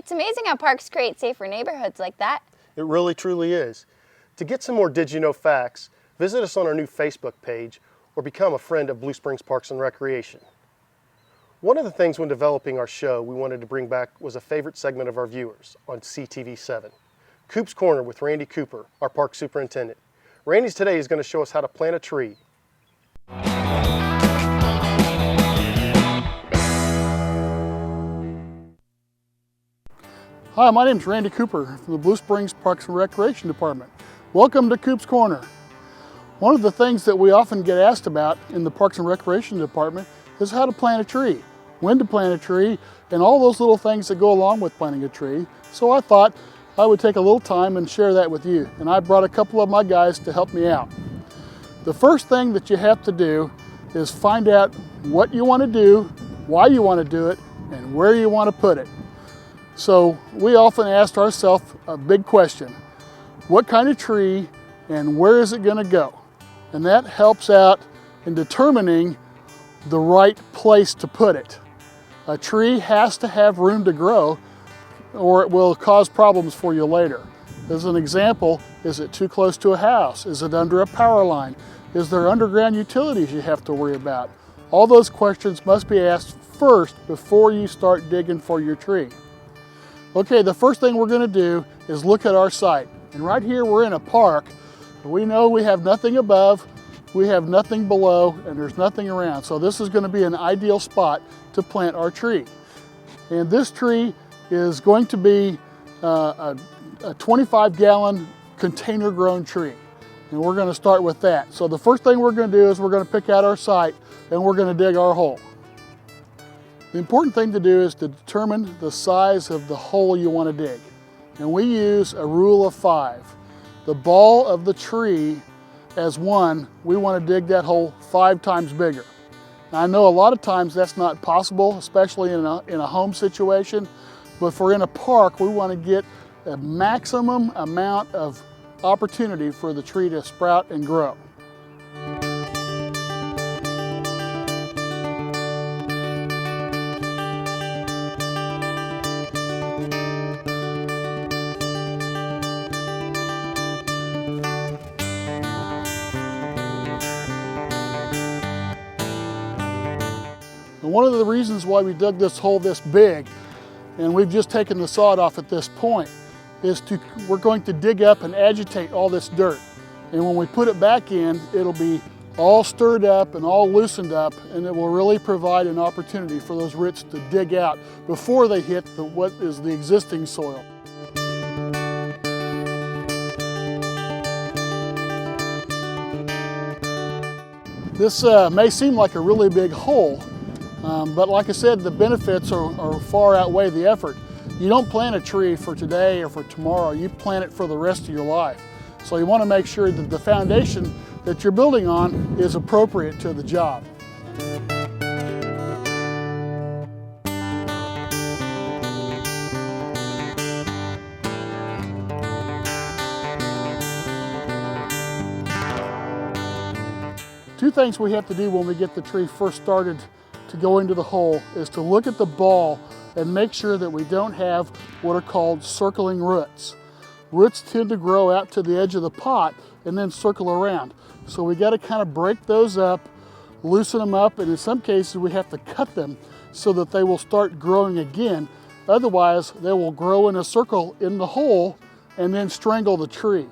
It's amazing how parks create safer neighborhoods like that. It really truly is. To get some more Did You Know facts, visit us on our new Facebook page or become a friend of Blue Springs Parks and Recreation. One of the things when developing our show we wanted to bring back was a favorite segment of our viewers on CTV7, Coop's Corner with Randy Cooper, our park superintendent. Randy's today is going to show us how to plant a tree. Hi, my name is Randy Cooper from the Blue Springs Parks and Recreation Department. Welcome to Coop's Corner. One of the things that we often get asked about in the Parks and Recreation Department is how to plant a tree, when to plant a tree, and all those little things that go along with planting a tree. So I thought I would take a little time and share that with you. And I brought a couple of my guys to help me out. The first thing that you have to do is find out what you want to do, why you want to do it, and where you want to put it. So we often ask ourselves a big question: what kind of tree and where is it going to go? And that helps out in determining the right place to put it. A tree has to have room to grow or it will cause problems for you later. As an example, is it too close to a house? Is it under a power line? Is there underground utilities you have to worry about? All those questions must be asked first before you start digging for your tree. Okay, the first thing we're going to do is look at our site. And right here we're in a park. We know we have nothing above, we have nothing below, and there's nothing around. So this is going to be an ideal spot to plant our tree. And this tree is going to be a 25-gallon container grown tree. And we're going to start with that. So the first thing we're going to do is we're going to pick out our site and we're going to dig our hole. The important thing to do is to determine the size of the hole you want to dig. And we use a rule of 5. The ball of the tree as 1, we want to dig that hole 5 times bigger. Now, I know a lot of times that's not possible, especially in a home situation, but if we're in a park, we want to get a maximum amount of opportunity for the tree to sprout and grow. And one of the reasons why we dug this hole this big, and we've just taken the sod off at this point, is we're going to dig up and agitate all this dirt. And when we put it back in, it'll be all stirred up and all loosened up, and it will really provide an opportunity for those roots to dig out before they hit what is the existing soil. This may seem like a really big hole, but like I said, the benefits are far outweigh the effort. You don't plant a tree for today or for tomorrow, you plant it for the rest of your life. So you want to make sure that the foundation that you're building on is appropriate to the job. Two things we have to do when we get the tree first started to go into the hole is to look at the ball and make sure that we don't have what are called circling roots. Roots tend to grow out to the edge of the pot and then circle around. So we got to kind of break those up, loosen them up, and in some cases we have to cut them so that they will start growing again. Otherwise, they will grow in a circle in the hole and then strangle the tree.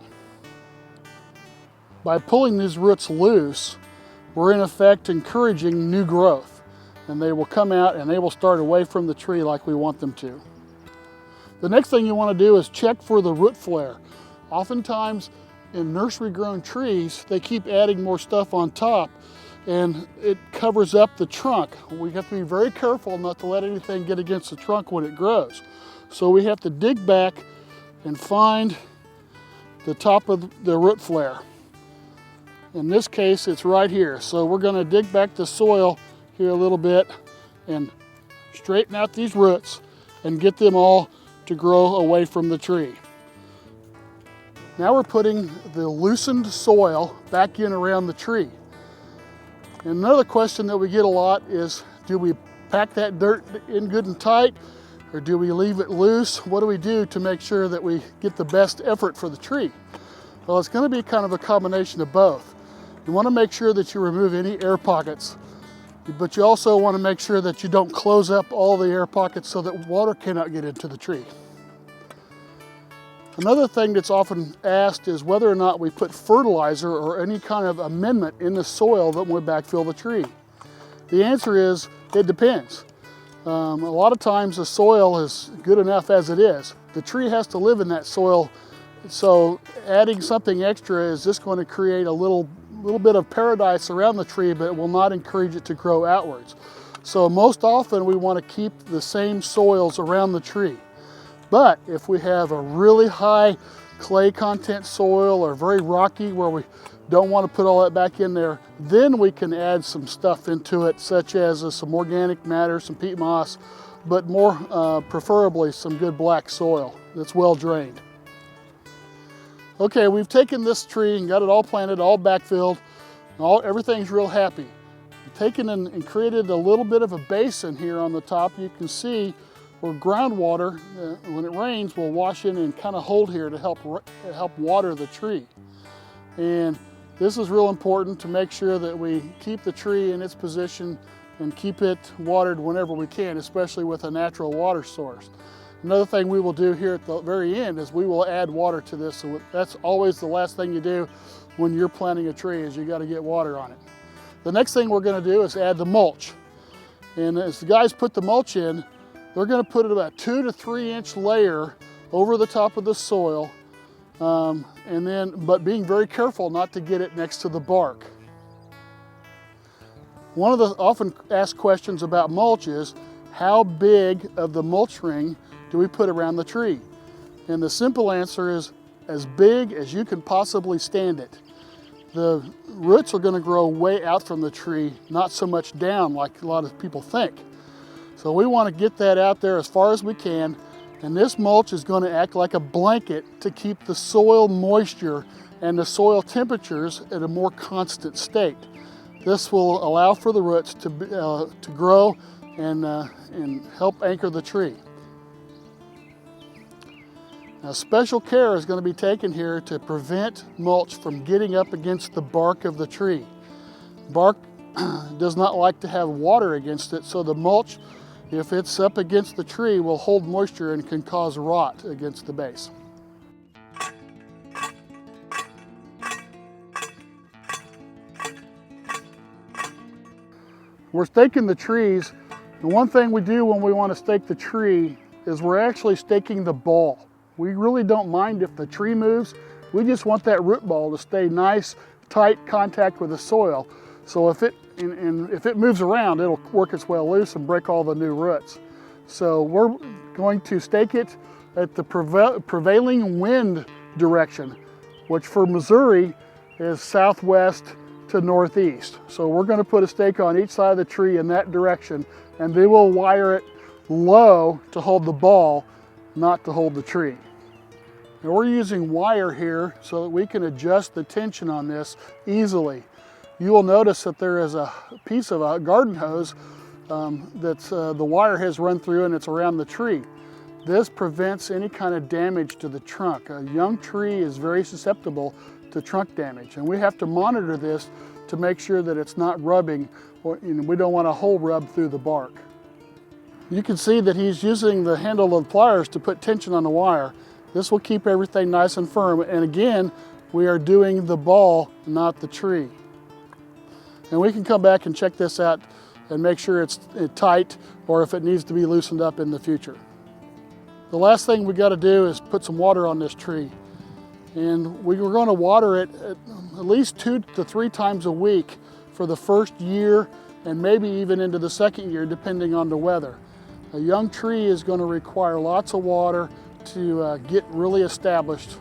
By pulling these roots loose, we're in effect encouraging new growth, and they will come out and they will start away from the tree like we want them to. The next thing you want to do is check for the root flare. Oftentimes in nursery grown trees, they keep adding more stuff on top and it covers up the trunk. We have to be very careful not to let anything get against the trunk when it grows. So we have to dig back and find the top of the root flare. In this case, it's right here. So we're going to dig back the soil here a little bit and straighten out these roots and get them all to grow away from the tree. Now we're putting the loosened soil back in around the tree. And another question that we get a lot is, do we pack that dirt in good and tight, or do we leave it loose? What do we do to make sure that we get the best effort for the tree? Well, it's going to be kind of a combination of both. You want to make sure that you remove any air pockets, but you also want to make sure that you don't close up all the air pockets so that water cannot get into the tree. Another thing that's often asked is whether or not we put fertilizer or any kind of amendment in the soil that we backfill the tree. The answer is, it depends. A lot of times the soil is good enough as it is. The tree has to live in that soil, so adding something extra is just going to create a little bit of paradise around the tree, but it will not encourage it to grow outwards. So most often we want to keep the same soils around the tree. But if we have a really high clay content soil or very rocky where we don't want to put all that back in there, then we can add some stuff into it, such as some organic matter, some peat moss, but more preferably some good black soil that's well drained. Okay, we've taken this tree and got it all planted, all backfilled, everything's real happy. We've taken and created a little bit of a basin here on the top. You can see where groundwater, when it rains, will wash in and kind of hold here to help water the tree. And this is real important to make sure that we keep the tree in its position and keep it watered whenever we can, especially with a natural water source. Another thing we will do here at the very end is we will add water to this. So that's always the last thing you do when you're planting a tree, is you got to get water on it. The next thing we're going to do is add the mulch. And as the guys put the mulch in, they're going to put it about 2 to 3 inch layer over the top of the soil, but being very careful not to get it next to the bark. One of the often asked questions about mulch is, how big of the mulch ring do we put around the tree? And the simple answer is, as big as you can possibly stand it. The roots are going to grow way out from the tree, not so much down like a lot of people think. So we want to get that out there as far as we can, and this mulch is going to act like a blanket to keep the soil moisture and the soil temperatures at a more constant state. This will allow for the roots to grow and help anchor the tree. Now, special care is going to be taken here to prevent mulch from getting up against the bark of the tree. Bark does not like to have water against it, so the mulch, if it's up against the tree, will hold moisture and can cause rot against the base. We're staking the trees. The one thing we do when we want to stake the tree is we're actually staking the ball. We really don't mind if the tree moves. We just want that root ball to stay nice, tight contact with the soil. So if it moves around, it'll work its way loose and break all the new roots. So we're going to stake it at the prevailing wind direction, which for Missouri is southwest to northeast. So we're going to put a stake on each side of the tree in that direction, and they will wire it low to hold the ball, not to hold the tree. Now we're using wire here so that we can adjust the tension on this easily. You will notice that there is a piece of a garden hose the wire has run through, and it's around the tree. This prevents any kind of damage to the trunk. A young tree is very susceptible to trunk damage, and we have to monitor this to make sure that it's not rubbing, or we don't want a hole rub through the bark. You can see that he's using the handle of pliers to put tension on the wire. This will keep everything nice and firm, and again, we are doing the ball, not the tree. And we can come back and check this out and make sure it's tight, or if it needs to be loosened up in the future. The last thing we got to do is put some water on this tree. And we're going to water it at least 2 to 3 times a week for the first year, and maybe even into the second year, depending on the weather. A young tree is going to require lots of water to get really established.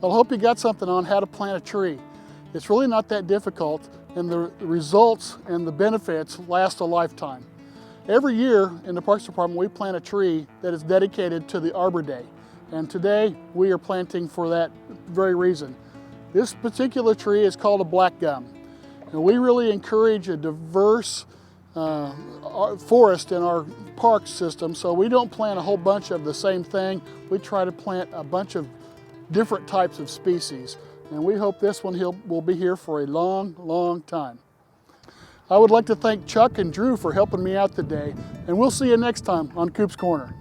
I hope you got something on how to plant a tree. It's really not that difficult, and the results and the benefits last a lifetime. Every year in the Parks Department, we plant a tree that is dedicated to the Arbor Day. And today we are planting for that very reason. This particular tree is called a black gum. And we really encourage a diverse forest in our park system, so we don't plant a whole bunch of the same thing. We try to plant a bunch of different types of species, and we hope this one will be here for a long, long time. I would like to thank Chuck and Drew for helping me out today, and we'll see you next time on Coop's Corner.